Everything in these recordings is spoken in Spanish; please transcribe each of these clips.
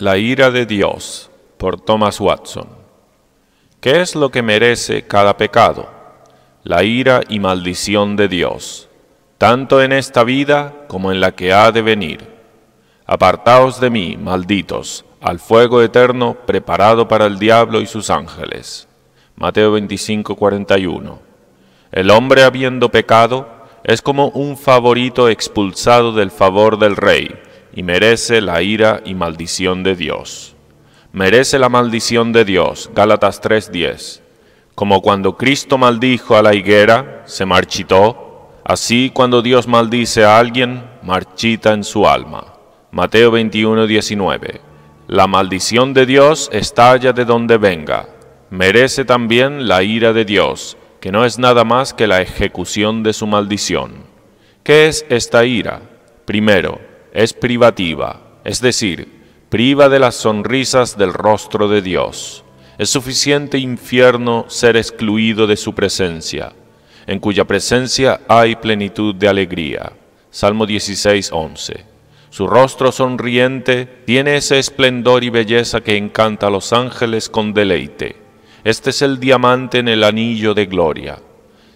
La ira de Dios, por Thomas Watson. ¿Qué es lo que merece cada pecado? La ira y maldición de Dios, tanto en esta vida como en la que ha de venir. Apartaos de mí, malditos, al fuego eterno preparado para el diablo y sus ángeles. Mateo 25:41. El hombre habiendo pecado es como un favorito expulsado del favor del rey, y merece la ira y maldición de Dios. Merece la maldición de Dios, Gálatas 3:10. Como cuando Cristo maldijo a la higuera, se marchitó, así cuando Dios maldice a alguien, marchita en su alma. Mateo 21:19. La maldición de Dios estalla de donde venga. Merece también la ira de Dios, que no es nada más que la ejecución de su maldición. ¿Qué es esta ira? Primero, es privativa, es decir, priva de las sonrisas del rostro de Dios. Es suficiente infierno ser excluido de su presencia, en cuya presencia hay plenitud de alegría. Salmo 16:11. Su rostro sonriente tiene ese esplendor y belleza que encanta a los ángeles con deleite. Este es el diamante en el anillo de gloria.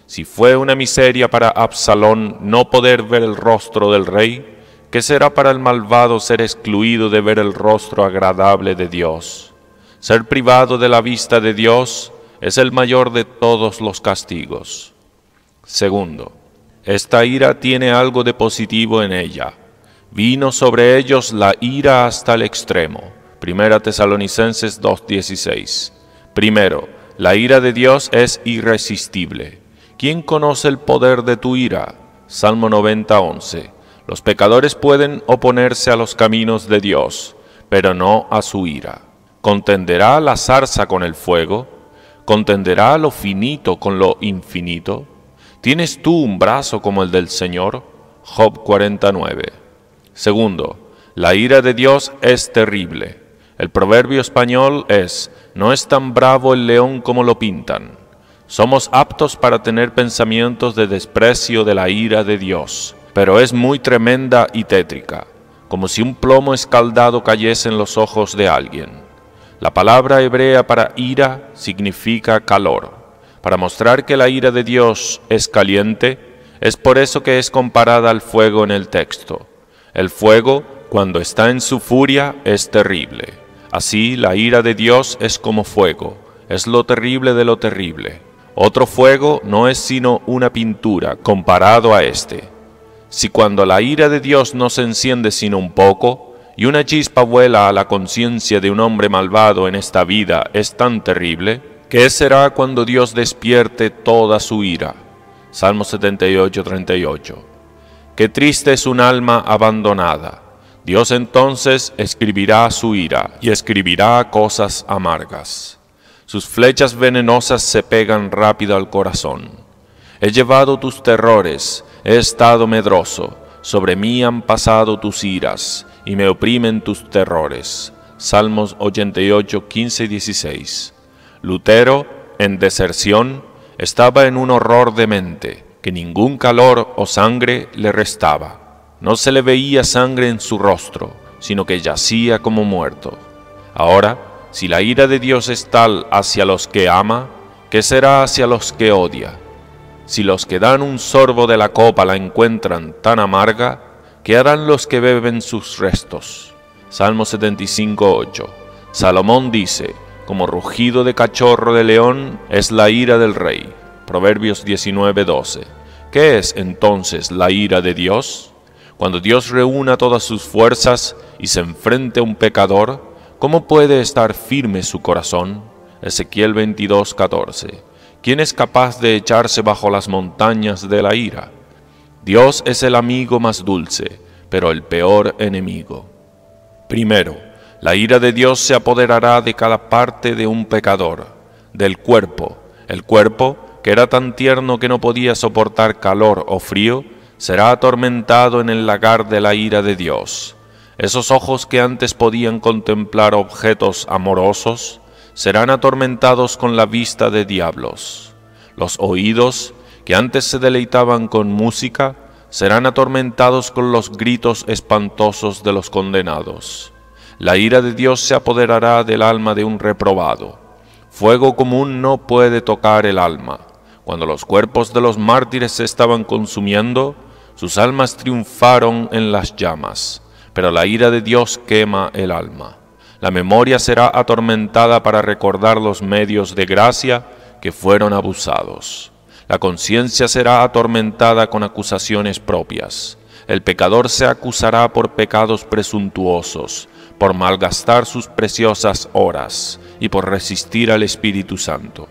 Si fue una miseria para Absalón no poder ver el rostro del rey, ¿qué será para el malvado ser excluido de ver el rostro agradable de Dios? Ser privado de la vista de Dios es el mayor de todos los castigos. Segundo, esta ira tiene algo de positivo en ella. Vino sobre ellos la ira hasta el extremo. 1 Tesalonicenses 2:16. Primero, la ira de Dios es irresistible. ¿Quién conoce el poder de tu ira? Salmo 90:11. Los pecadores pueden oponerse a los caminos de Dios, pero no a su ira. ¿Contenderá la zarza con el fuego? ¿Contenderá lo finito con lo infinito? ¿Tienes tú un brazo como el del Señor? Job 49. Segundo, la ira de Dios es terrible. El proverbio español es: no es tan bravo el león como lo pintan. Somos aptos para tener pensamientos de desprecio de la ira de Dios, pero es muy tremenda y tétrica, como si un plomo escaldado cayese en los ojos de alguien. La palabra hebrea para ira significa calor. Para mostrar que la ira de Dios es caliente, es por eso que es comparada al fuego en el texto. El fuego, cuando está en su furia, es terrible. Así, la ira de Dios es como fuego, es lo terrible de lo terrible. Otro fuego no es sino una pintura comparado a este. Si cuando la ira de Dios no se enciende sino un poco, y una chispa vuela a la conciencia de un hombre malvado en esta vida es tan terrible, ¿qué será cuando Dios despierte toda su ira? Salmo 78:38. Qué triste es un alma abandonada. Dios entonces escribirá su ira y escribirá cosas amargas. Sus flechas venenosas se pegan rápido al corazón. He llevado tus terrores, he estado medroso, sobre mí han pasado tus iras, y me oprimen tus terrores. Salmos 88, 15 y 16. Lutero, en deserción, estaba en un horror de mente, que ningún calor o sangre le restaba. No se le veía sangre en su rostro, sino que yacía como muerto. Ahora, si la ira de Dios es tal hacia los que ama, ¿qué será hacia los que odia? Si los que dan un sorbo de la copa la encuentran tan amarga, ¿qué harán los que beben sus restos? Salmo 75:8. Salomón dice: como rugido de cachorro de león es la ira del rey. Proverbios 19:12. ¿Qué es entonces la ira de Dios? Cuando Dios reúna todas sus fuerzas y se enfrente a un pecador, ¿cómo puede estar firme su corazón? Ezequiel 22:14. ¿Quién es capaz de echarse bajo las montañas de la ira? Dios es el amigo más dulce, pero el peor enemigo. Primero, la ira de Dios se apoderará de cada parte de un pecador, del cuerpo. El cuerpo, que era tan tierno que no podía soportar calor o frío, será atormentado en el lagar de la ira de Dios. Esos ojos que antes podían contemplar objetos amorosos, serán atormentados con la vista de diablos. Los oídos, que antes se deleitaban con música, serán atormentados con los gritos espantosos de los condenados. La ira de Dios se apoderará del alma de un reprobado. Fuego común no puede tocar el alma. Cuando los cuerpos de los mártires se estaban consumiendo, sus almas triunfaron en las llamas, pero la ira de Dios quema el alma. La memoria será atormentada para recordar los medios de gracia que fueron abusados. La conciencia será atormentada con acusaciones propias. El pecador se acusará por pecados presuntuosos, por malgastar sus preciosas horas y por resistir al Espíritu Santo.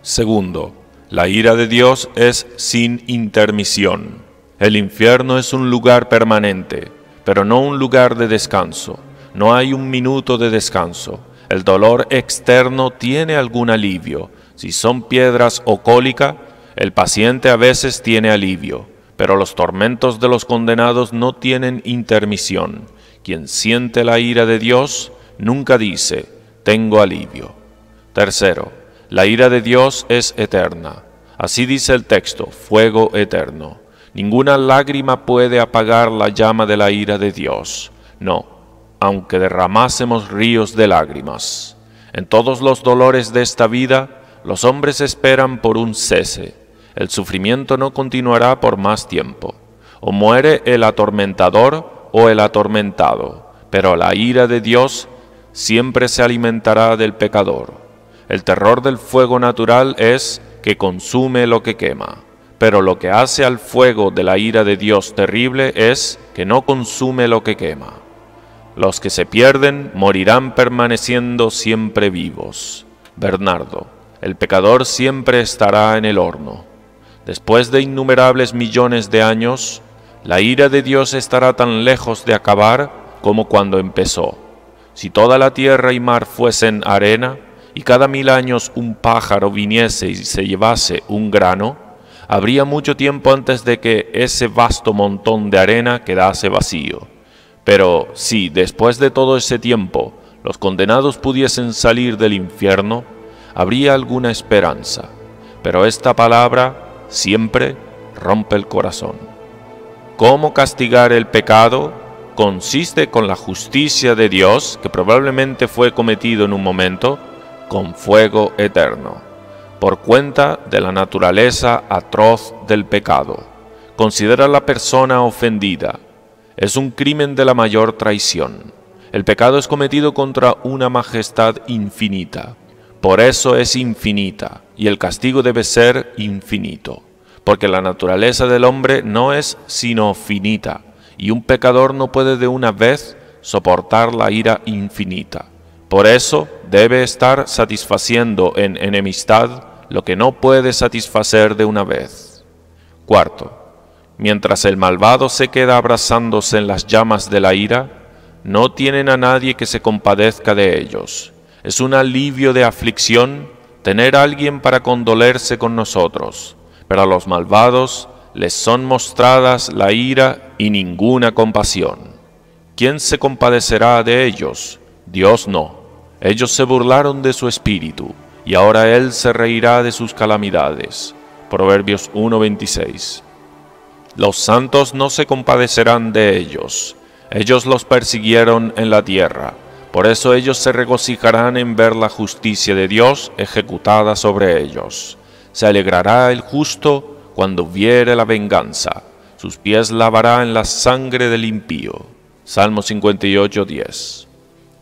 Segundo, la ira de Dios es sin intermisión. El infierno es un lugar permanente, pero no un lugar de descanso. No hay un minuto de descanso. El dolor externo tiene algún alivio. Si son piedras o cólica, el paciente a veces tiene alivio, pero los tormentos de los condenados no tienen intermisión. Quien siente la ira de Dios nunca dice, tengo alivio. Tercero, la ira de Dios es eterna. Así dice el texto, fuego eterno. Ninguna lágrima puede apagar la llama de la ira de Dios. No, aunque derramásemos ríos de lágrimas. En todos los dolores de esta vida, los hombres esperan por un cese. El sufrimiento no continuará por más tiempo. O muere el atormentador o el atormentado, pero la ira de Dios siempre se alimentará del pecador. El terror del fuego natural es que consume lo que quema, pero lo que hace al fuego de la ira de Dios terrible es que no consume lo que quema. Los que se pierden morirán permaneciendo siempre vivos. Bernardo, el pecador siempre estará en el horno. Después de innumerables millones de años, la ira de Dios estará tan lejos de acabar como cuando empezó. Si toda la tierra y mar fuesen arena, y cada 1000 años un pájaro viniese y se llevase un grano, habría mucho tiempo antes de que ese vasto montón de arena quedase vacío. Pero si después de todo ese tiempo los condenados pudiesen salir del infierno, habría alguna esperanza. Pero esta palabra siempre rompe el corazón. ¿Cómo castigar el pecado? Consiste con la justicia de Dios, que probablemente fue cometido en un momento, con fuego eterno, por cuenta de la naturaleza atroz del pecado. Considera la persona ofendida. Es un crimen de la mayor traición. El pecado es cometido contra una majestad infinita. Por eso es infinita, y el castigo debe ser infinito, porque la naturaleza del hombre no es sino finita, y un pecador no puede de una vez soportar la ira infinita. Por eso debe estar satisfaciendo en enemistad lo que no puede satisfacer de una vez. Cuarto, mientras el malvado se queda abrazándose en las llamas de la ira, no tienen a nadie que se compadezca de ellos. Es un alivio de aflicción tener a alguien para condolerse con nosotros, pero a los malvados les son mostradas la ira y ninguna compasión. ¿Quién se compadecerá de ellos? Dios no. Ellos se burlaron de su espíritu, y ahora Él se reirá de sus calamidades. Proverbios 1:26. Los santos no se compadecerán de ellos. Ellos los persiguieron en la tierra. Por eso ellos se regocijarán en ver la justicia de Dios ejecutada sobre ellos. Se alegrará el justo cuando viere la venganza. Sus pies lavará en la sangre del impío. Salmo 58:10.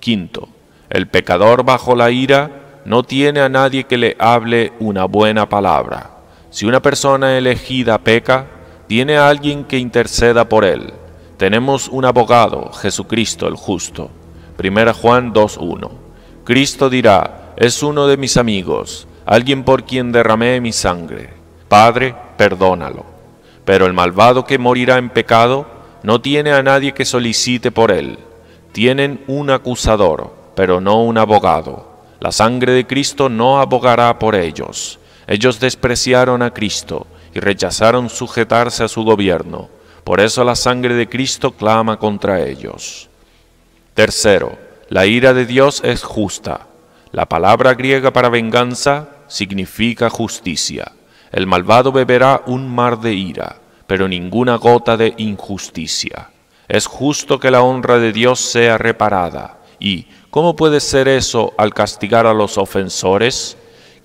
Quinto, el pecador bajo la ira no tiene a nadie que le hable una buena palabra. Si una persona elegida peca, tiene a alguien que interceda por él. Tenemos un abogado, Jesucristo el justo. 1 Juan 2:1. Cristo dirá, es uno de mis amigos, alguien por quien derramé mi sangre. Padre, perdónalo. Pero el malvado que morirá en pecado no tiene a nadie que solicite por él. Tienen un acusador, pero no un abogado. La sangre de Cristo no abogará por ellos. Ellos despreciaron a Cristo y rechazaron sujetarse a su gobierno. Por eso la sangre de Cristo clama contra ellos. Tercero, la ira de Dios es justa. La palabra griega para venganza significa justicia. El malvado beberá un mar de ira, pero ninguna gota de injusticia. Es justo que la honra de Dios sea reparada. ¿Y cómo puede ser eso al castigar a los ofensores?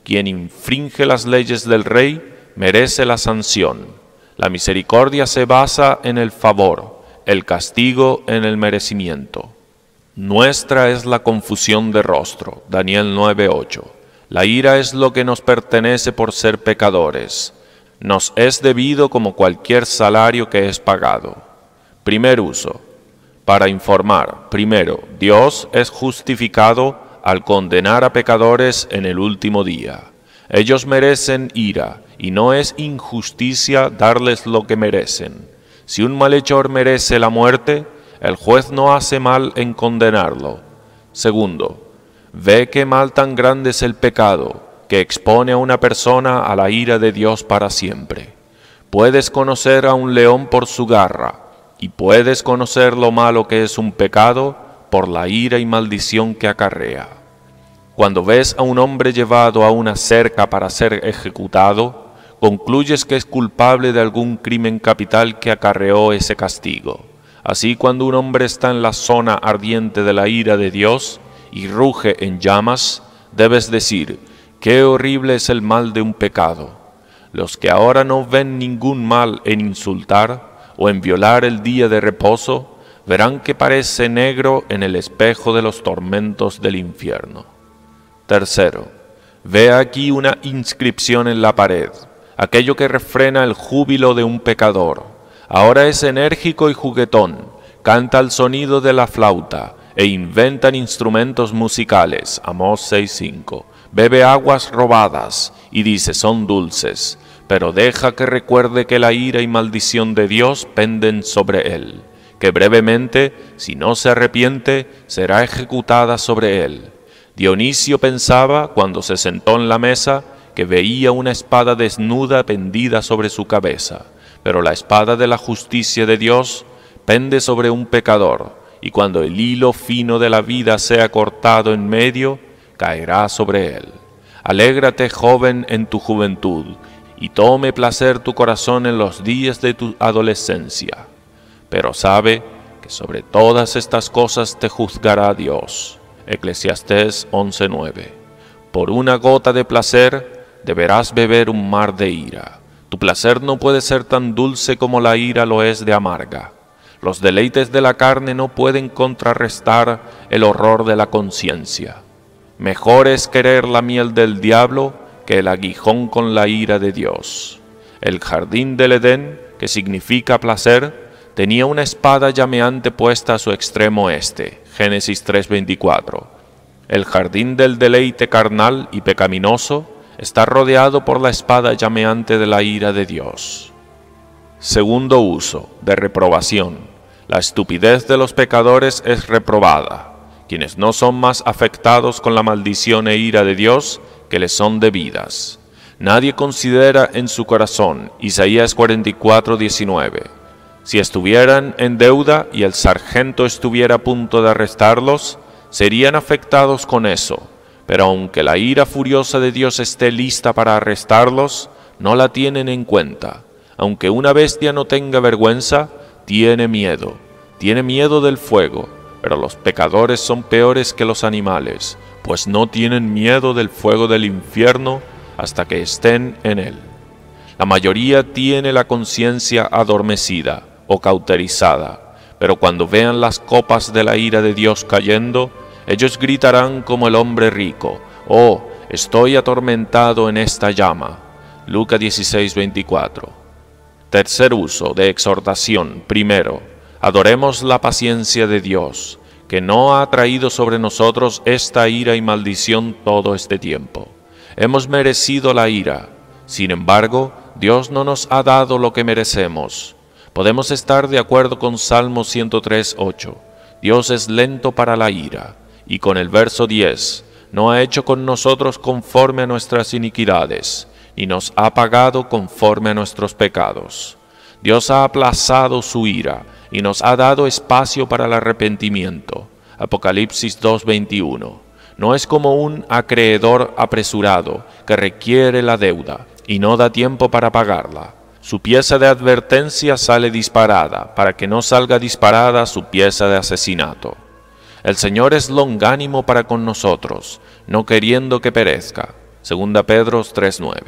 Quien infringe las leyes del rey merece la sanción. La misericordia se basa en el favor, el castigo en el merecimiento. Nuestra es la confusión de rostro. Daniel 9:8. La ira es lo que nos pertenece por ser pecadores. Nos es debido como cualquier salario que es pagado. Primer uso. Para informar. Primero, Dios es justificado al condenar a pecadores en el último día. Ellos merecen ira, y no es injusticia darles lo que merecen. Si un malhechor merece la muerte, el juez no hace mal en condenarlo. Segundo, ve qué mal tan grande es el pecado, que expone a una persona a la ira de Dios para siempre. Puedes conocer a un león por su garra, y puedes conocer lo malo que es un pecado por la ira y maldición que acarrea. Cuando ves a un hombre llevado a una cerca para ser ejecutado, concluyes que es culpable de algún crimen capital que acarreó ese castigo. Así, cuando un hombre está en la zona ardiente de la ira de Dios y ruge en llamas, debes decir: qué horrible es el mal de un pecado. Los que ahora no ven ningún mal en insultar o en violar el día de reposo, verán que parece negro en el espejo de los tormentos del infierno. Tercero, ve aquí una inscripción en la pared, aquello que refrena el júbilo de un pecador. Ahora es enérgico y juguetón, canta al sonido de la flauta e inventan instrumentos musicales. Amós 6:5. Bebe aguas robadas y dice: son dulces, pero deja que recuerde que la ira y maldición de Dios penden sobre él, que brevemente, si no se arrepiente, será ejecutada sobre él. Dionisio pensaba, cuando se sentó en la mesa, que veía una espada desnuda pendida sobre su cabeza, pero la espada de la justicia de Dios pende sobre un pecador, y cuando el hilo fino de la vida sea cortado en medio, caerá sobre él. Alégrate, joven, en tu juventud, y tome placer tu corazón en los días de tu adolescencia. Pero sabe que sobre todas estas cosas te juzgará Dios. Eclesiastés 11:9. Por una gota de placer deberás beber un mar de ira. Tu placer no puede ser tan dulce como la ira lo es de amarga. Los deleites de la carne no pueden contrarrestar el horror de la conciencia. Mejor es querer la miel del diablo que el aguijón con la ira de Dios. El jardín del Edén, que significa placer, tenía una espada llameante puesta a su extremo este. Génesis 3:24. El jardín del deleite carnal y pecaminoso está rodeado por la espada llameante de la ira de Dios. Segundo uso, de reprobación. La estupidez de los pecadores es reprobada, quienes no son más afectados con la maldición e ira de Dios que les son debidas. Nadie considera en su corazón, Isaías 44:19. Si estuvieran en deuda y el sargento estuviera a punto de arrestarlos, serían afectados con eso, pero aunque la ira furiosa de Dios esté lista para arrestarlos, no la tienen en cuenta. Aunque una bestia no tenga vergüenza, tiene miedo del fuego, pero los pecadores son peores que los animales, pues no tienen miedo del fuego del infierno hasta que estén en él. La mayoría tiene la conciencia adormecida o cauterizada, pero cuando vean las copas de la ira de Dios cayendo, ellos gritarán como el hombre rico: «Oh, estoy atormentado en esta llama». Lucas 16:24. Tercer uso, de exhortación. Primero, adoremos la paciencia de Dios, que no ha traído sobre nosotros esta ira y maldición todo este tiempo. Hemos merecido la ira, sin embargo, Dios no nos ha dado lo que merecemos. Podemos estar de acuerdo con Salmo 103:8. Dios es lento para la ira. Y con el verso 10, no ha hecho con nosotros conforme a nuestras iniquidades, ni nos ha pagado conforme a nuestros pecados. Dios ha aplazado su ira y nos ha dado espacio para el arrepentimiento. Apocalipsis 2:21. No es como un acreedor apresurado que requiere la deuda y no da tiempo para pagarla. Su pieza de advertencia sale disparada, para que no salga disparada su pieza de asesinato. El Señor es longánimo para con nosotros, no queriendo que perezca. 2 Pedro 3:9.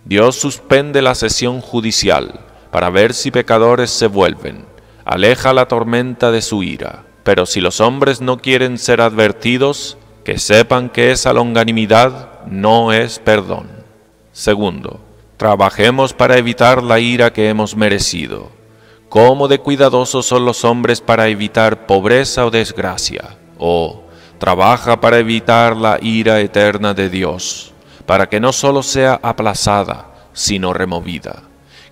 Dios suspende la sesión judicial para ver si pecadores se vuelven. Aleja la tormenta de su ira. Pero si los hombres no quieren ser advertidos, que sepan que esa longanimidad no es perdón. Segundo, trabajemos para evitar la ira que hemos merecido. ¿Cómo de cuidadosos son los hombres para evitar pobreza o desgracia? Trabaja para evitar la ira eterna de Dios, para que no solo sea aplazada, sino removida.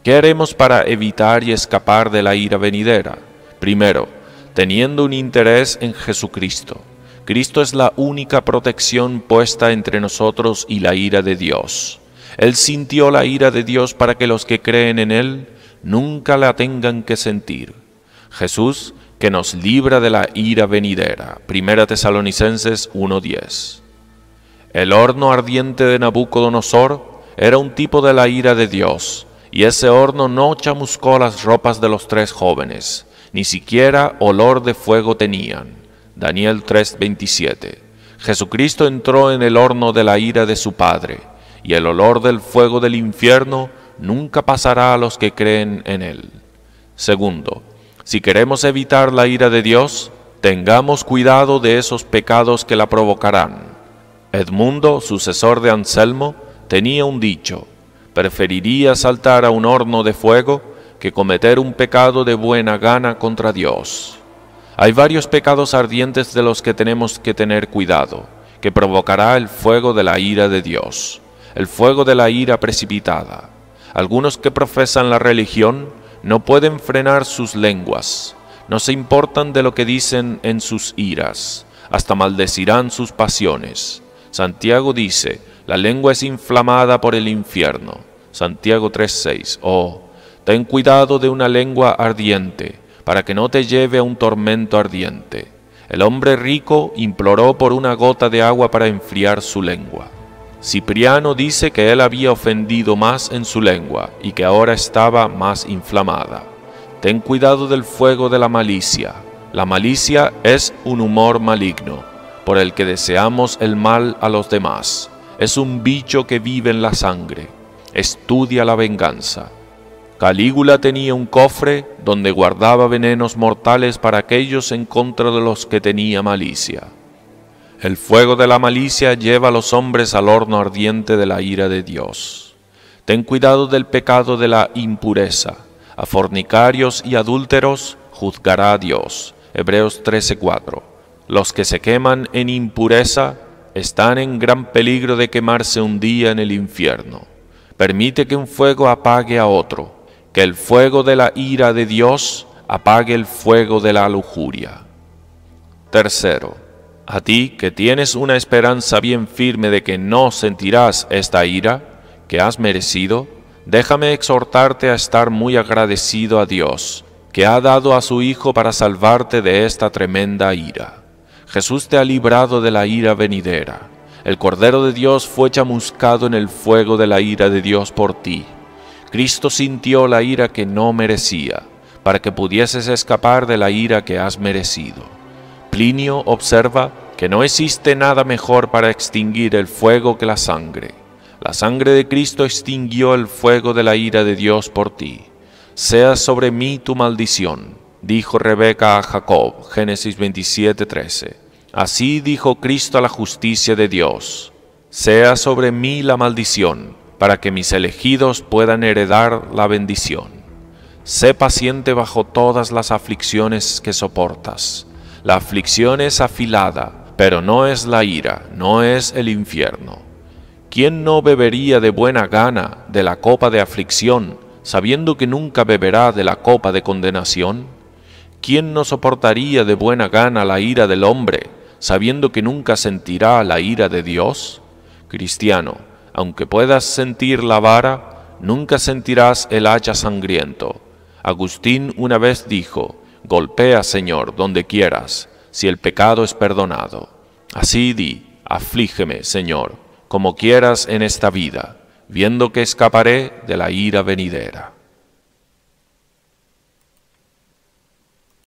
¿Qué haremos para evitar y escapar de la ira venidera? Primero, teniendo un interés en Jesucristo. Cristo es la única protección puesta entre nosotros y la ira de Dios. Él sintió la ira de Dios para que los que creen en Él nunca la tengan que sentir. Jesús, que nos libra de la ira venidera. 1 Tesalonicenses 1:10. El horno ardiente de Nabucodonosor era un tipo de la ira de Dios, y ese horno no chamuscó las ropas de los 3 jóvenes, ni siquiera olor de fuego tenían. Daniel 3:27. Jesucristo entró en el horno de la ira de su Padre, y el olor del fuego del infierno nunca pasará a los que creen en Él. Segundo, si queremos evitar la ira de Dios, tengamos cuidado de esos pecados que la provocarán. Edmundo, sucesor de Anselmo, tenía un dicho: preferiría saltar a un horno de fuego que cometer un pecado de buena gana contra Dios. Hay varios pecados ardientes de los que tenemos que tener cuidado, que provocará el fuego de la ira de Dios, el fuego de la ira precipitada. Algunos que profesan la religión no pueden frenar sus lenguas, no se importan de lo que dicen en sus iras, hasta maldecirán sus pasiones. Santiago dice: la lengua es inflamada por el infierno. Santiago 3:6. Ten cuidado de una lengua ardiente, para que no te lleve a un tormento ardiente. El hombre rico imploró por una gota de agua para enfriar su lengua. Cipriano dice que él había ofendido más en su lengua y que ahora estaba más inflamada. Ten cuidado del fuego de la malicia. La malicia es un humor maligno, por el que deseamos el mal a los demás. Es un bicho que vive en la sangre. Estudia la venganza. Calígula tenía un cofre donde guardaba venenos mortales para aquellos en contra de los que tenía malicia. El fuego de la malicia lleva a los hombres al horno ardiente de la ira de Dios. Ten cuidado del pecado de la impureza. A fornicarios y adúlteros juzgará a Dios. Hebreos 13:4. Los que se queman en impureza están en gran peligro de quemarse un día en el infierno. Permite que un fuego apague a otro, que el fuego de la ira de Dios apague el fuego de la lujuria. Tercero, a ti que tienes una esperanza bien firme de que no sentirás esta ira que has merecido, déjame exhortarte a estar muy agradecido a Dios, que ha dado a su Hijo para salvarte de esta tremenda ira. Jesús te ha librado de la ira venidera. El Cordero de Dios fue chamuscado en el fuego de la ira de Dios por ti. Cristo sintió la ira que no merecía, para que pudieses escapar de la ira que has merecido. Plinio observa que no existe nada mejor para extinguir el fuego que la sangre. La sangre de Cristo extinguió el fuego de la ira de Dios por ti. Sea sobre mí tu maldición, dijo Rebeca a Jacob, Génesis 27:13. Así dijo Cristo a la justicia de Dios: sea sobre mí la maldición, para que mis elegidos puedan heredar la bendición. Sé paciente bajo todas las aflicciones que soportas. La aflicción es afilada, pero no es la ira, no es el infierno. ¿Quién no bebería de buena gana de la copa de aflicción, sabiendo que nunca beberá de la copa de condenación? ¿Quién no soportaría de buena gana la ira del hombre, sabiendo que nunca sentirá la ira de Dios? Cristiano, aunque puedas sentir la vara, nunca sentirás el hacha sangriento. Agustín una vez dijo: golpea, Señor, donde quieras, si el pecado es perdonado. Así di: aflígeme, Señor, como quieras en esta vida, viendo que escaparé de la ira venidera.